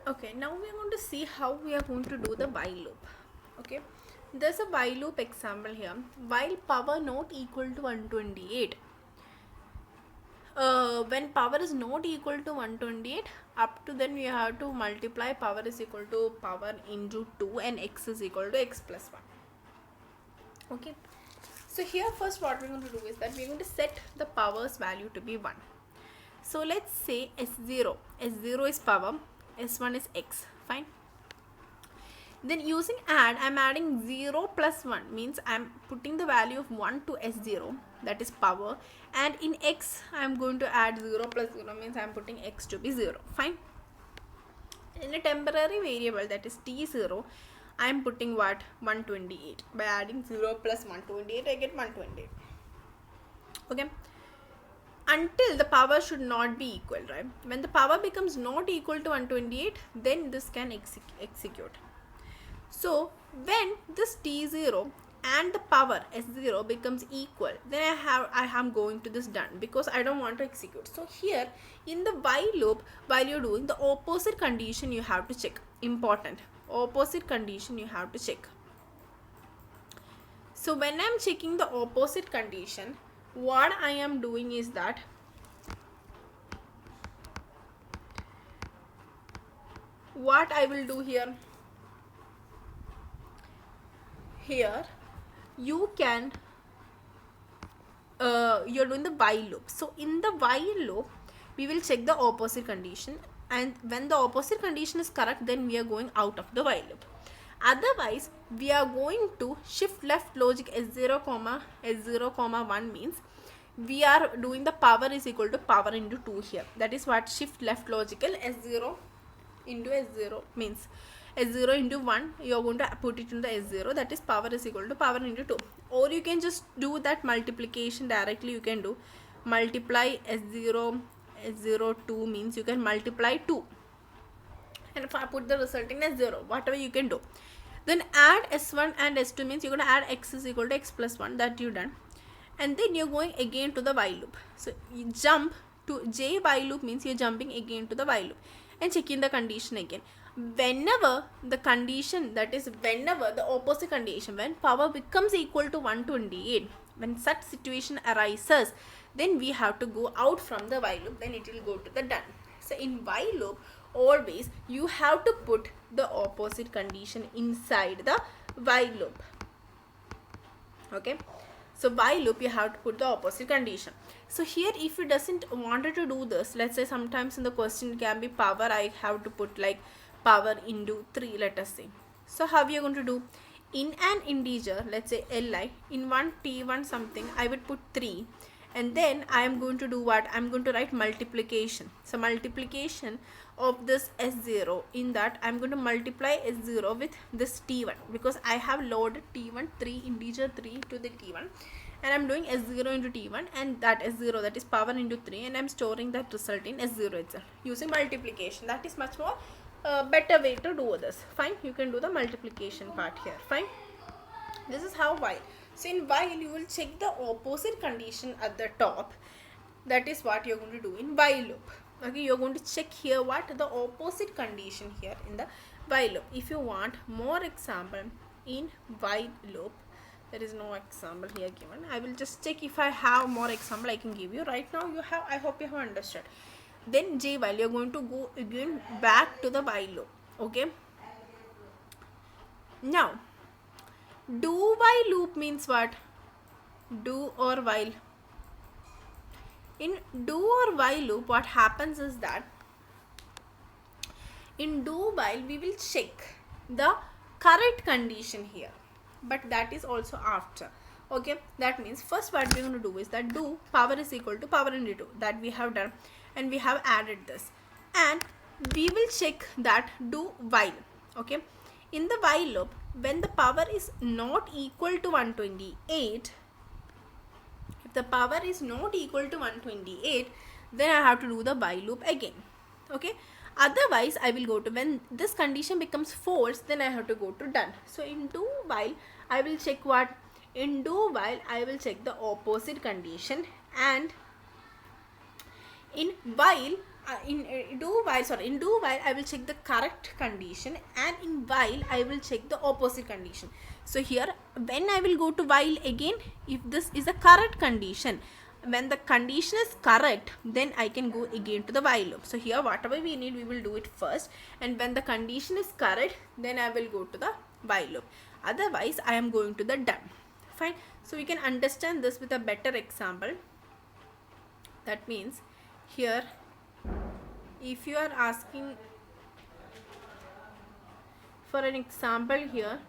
Okay, now we are going to see how we are going to do the while loop. Okay, there's a while loop example here. While power not equal to 128, when power is not equal to 128, up to then we have to multiply power is equal to power into 2 and x is equal to x plus 1. Okay, so here first what we're going to do is that we're going to set the power's value to be 1. So let's say S0 is power, S1 is x, fine. Then using add, I'm adding 0 plus 1 means I'm putting the value of 1 to S0, that is power, and in x I'm going to add 0 plus 0 means I'm putting x to be 0, fine. In a temporary variable, that is t0, I'm putting what? 128. By adding 0 plus 128 I get 128. Okay, until the power should not be equal, right? When the power becomes not equal to 128, then this can execute. So when this t0 and the power s0 becomes equal, then I am going to this done, because I don't want to execute. So here in the while loop, while you're doing the opposite condition, you have to check. Important, opposite condition you have to check. So when I'm checking the opposite condition, what I am doing is that what I will do here you can you're doing the while loop. So in the while loop we will check the opposite condition, and when the opposite condition is correct, then we are going out of the while loop. Otherwise we are going to shift left logic s0 comma 1 means we are doing the power is equal to power into 2 here. That is what shift left logical s0 into s0 means. S0 into 1, you are going to put it in the S0, that is power is equal to power into 2. Or you can just do that multiplication directly. You can do multiply S0 2 means you can multiply 2 and if I put the result in S0, whatever you can do. Then add S1 and S2 means you're going to add x is equal to x plus 1, that you done. And then you're going again to the while loop. So you jump to J while loop means you're jumping again to the while loop and checking the condition again. Whenever the condition, that is whenever the opposite condition, when power becomes equal to 128, when such situation arises, then we have to go out from the while loop, then it will go to the done. So in while loop, always you have to put the opposite condition inside the while loop. Okay, so while loop you have to put the opposite condition. So here if you doesn't wanted to do this, let's say sometimes in the question can be power, I have to put like power into 3, let us say. So how we are going to do? In an integer, let's say li, in one t1 something, I would put 3, and then I am going to do what? I am going to write multiplication. So multiplication of this s0, in that I am going to multiply s0 with this t1, because I have loaded t1 3 integer 3 to the t1, and I am doing s0 into t1, and that s0, that is power into 3, and I am storing that result in s0 itself using multiplication. That is much more better way to do this. Fine, you can do the multiplication part here. Fine, this is how while. So in while you will check the opposite condition at the top. That is what you're going to do in while loop. Okay, you're going to check here what the opposite condition here in the while loop. If you want more example in while loop, there is no example here given. I will just check if I have more example I can give you. Right now you have, I hope you have understood. Then J while, you're going to go again back to the while loop. Okay, now do while loop means what? Do or while. In do or while loop, what happens is that in do while we will check the correct condition here, but that is also after. Okay, that means first what we're going to do is that do power is equal to power into 2, that we have done, and we have added this, and we will check that do while. Okay, in the while loop, when the power is not equal to 128, if the power is not equal to 128, then I have to do the while loop again. Okay, otherwise I will go to, when this condition becomes false, then I have to go to done. So in do while I will check what? In do while I will check the opposite condition, and in while in do while I will check the correct condition, and in while I will check the opposite condition. So here when I will go to while again, if this is a correct condition, when the condition is correct, then I can go again to the while loop. So here whatever we need, we will do it first, and when the condition is correct, then I will go to the while loop. Otherwise I am going to the done. Fine. So we can understand this with a better example. That means here, if you are asking for an example here,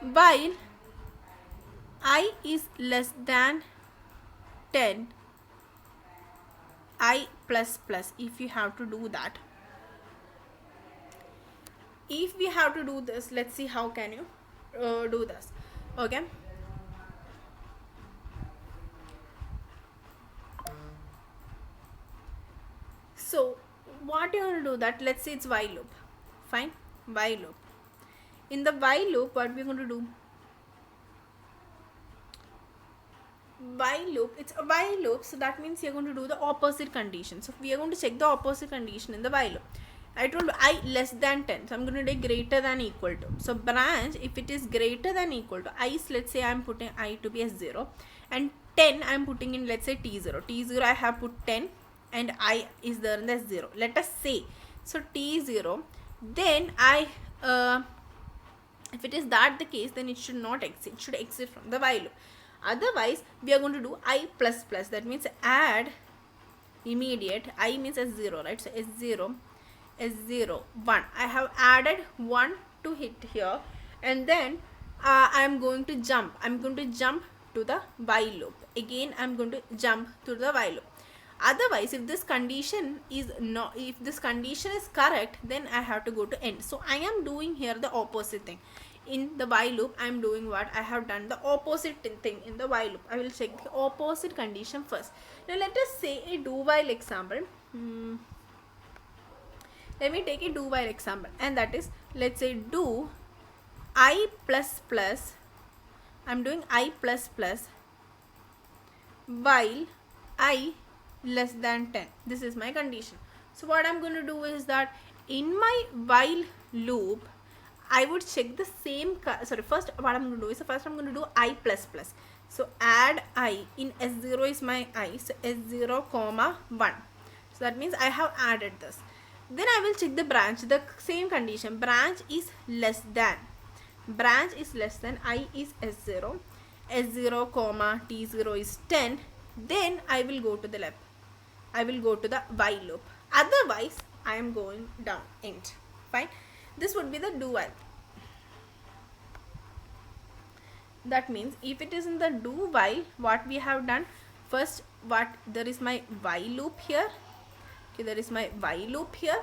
while I is less than 10, I plus plus, if you have to do that, if we have to do this, let's see how can you do this. Okay, so what you want to do that, let's say it's while loop. Fine, while loop. In the while loop, what we're going to do, while loop, it's a while loop, so that means you're going to do the opposite condition. So we are going to check the opposite condition in the while loop. I told I less than 10, so I'm going to take greater than equal to. So branch, if it is greater than equal to I, let's say I'm putting I to be as 0, and 10 I'm putting in, let's say T0. T0 I have put 10 and I is there in the 0. Let us say, so T0, then I if it is that the case, then it should not exit, it should exit from the while loop. Otherwise we are going to do I plus plus, that means add immediate, I means S0, right? So S0, S0, 1, I have added 1 to hit here, and then I am going to jump to the while loop. Again I am going to jump to the while loop. Otherwise if this condition is correct, then I have to go to end. So I am doing here the opposite thing. In the while loop I am doing what? I have done the opposite thing in the while loop. I will check the opposite condition first. Now let us say a do while example. Let me take a do while example, and that is, let's say do I plus plus, I'm doing I plus plus while I less than 10. This is my condition. So what I'm going to do is that in my while loop I would check the same, first what I'm going to do is, first I'm going to do I plus plus. So add I, in S0 is my I, so S0 comma 1. So that means I have added this. Then I will check the branch, the same condition, branch is less than I is S0, S0 comma T0 is 10. Then I will go to the left, I will go to the while loop. Otherwise I am going down end. Fine, this would be the do while. That means if it is in the do while, what we have done first, what, there is my while loop here. Okay, there is my while loop here,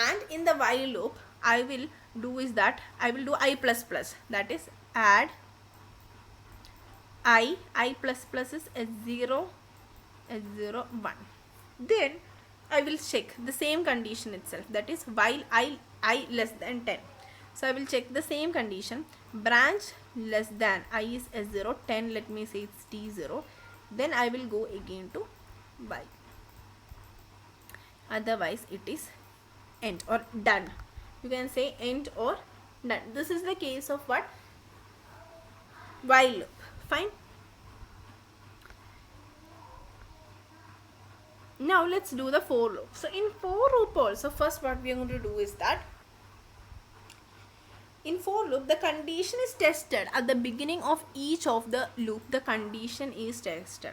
and in the while loop I will do is that I will do I plus plus, that is add I plus plus is S0, 1. Then I will check the same condition itself, that is while I less than 10. So I will check the same condition, branch less than I is S0, 10, let me say it's T0. Then I will go again to while. Otherwise it is end or done. You can say end or done. This is the case of what? While loop. Fine. Now let's do the for loop. So in for loop also, first what we are going to do is that in for loop the condition is tested at the beginning of each of the loop. The condition is tested.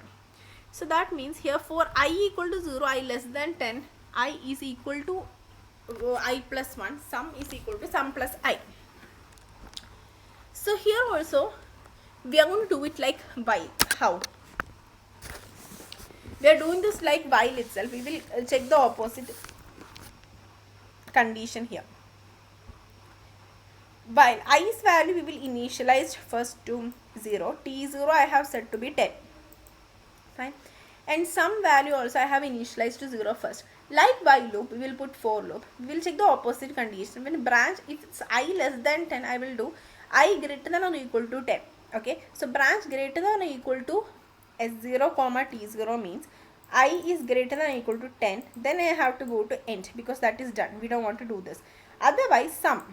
So that means here for I equal to 0, I less than 10, I is equal to I plus 1, sum is equal to sum plus I. So here also we are going to do it like while. How? We are doing this like while itself. We will check the opposite condition here. While i's value we will initialize first to 0, T0 I have set to be 10. Fine. And some value also I have initialized to 0 first. Like while loop, we will put for loop. We will check the opposite condition. When branch, if it's I less than 10, I will do I greater than or equal to 10. Okay. So branch greater than or equal to s0 comma t0 means I is greater than or equal to 10, then I have to go to end because that is done. We don't want to do this. Otherwise, sum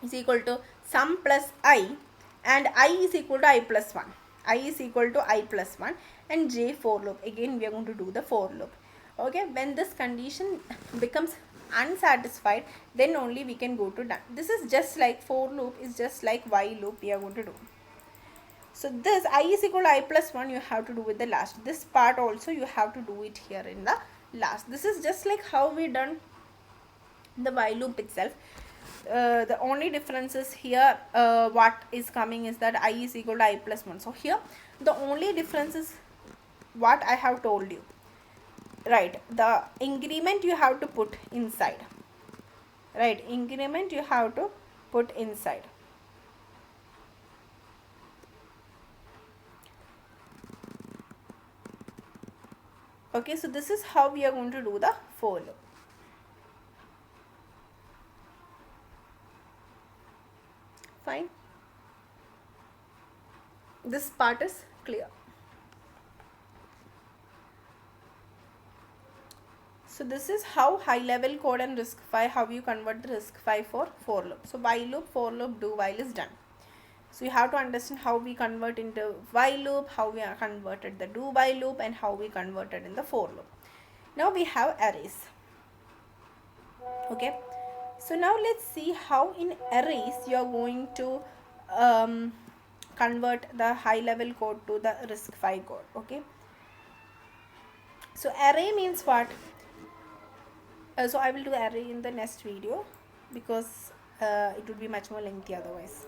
is equal to sum plus I, and I is equal to I plus 1. I is equal to I plus 1 and j for loop. Again, we are going to do the for loop. Okay, when this condition becomes unsatisfied, then only we can go to done. This is just like for loop is just like while loop we are going to do. So this I is equal to I plus 1 you have to do with the last. This part also you have to do it here in the last. This is just like how we done the while loop itself. The only difference is here what is coming is that I is equal to I plus 1. So here the only difference is what I have told you. Right, the increment you have to put inside. Right, increment you have to put inside. Okay, so this is how we are going to do the for loop. Fine. This part is clear. So this is how high level code and RISC-V, how you convert the RISC-V for loop. So while loop, for loop, do while is done. So you have to understand how we convert into while loop, how we are converted the do while loop, and how we converted in the for loop. Now we have arrays. Okay. So now let's see how in arrays you are going to convert the high level code to the RISC-V code. Okay. So array means what? So I will do array in the next video because it would be much more lengthy otherwise.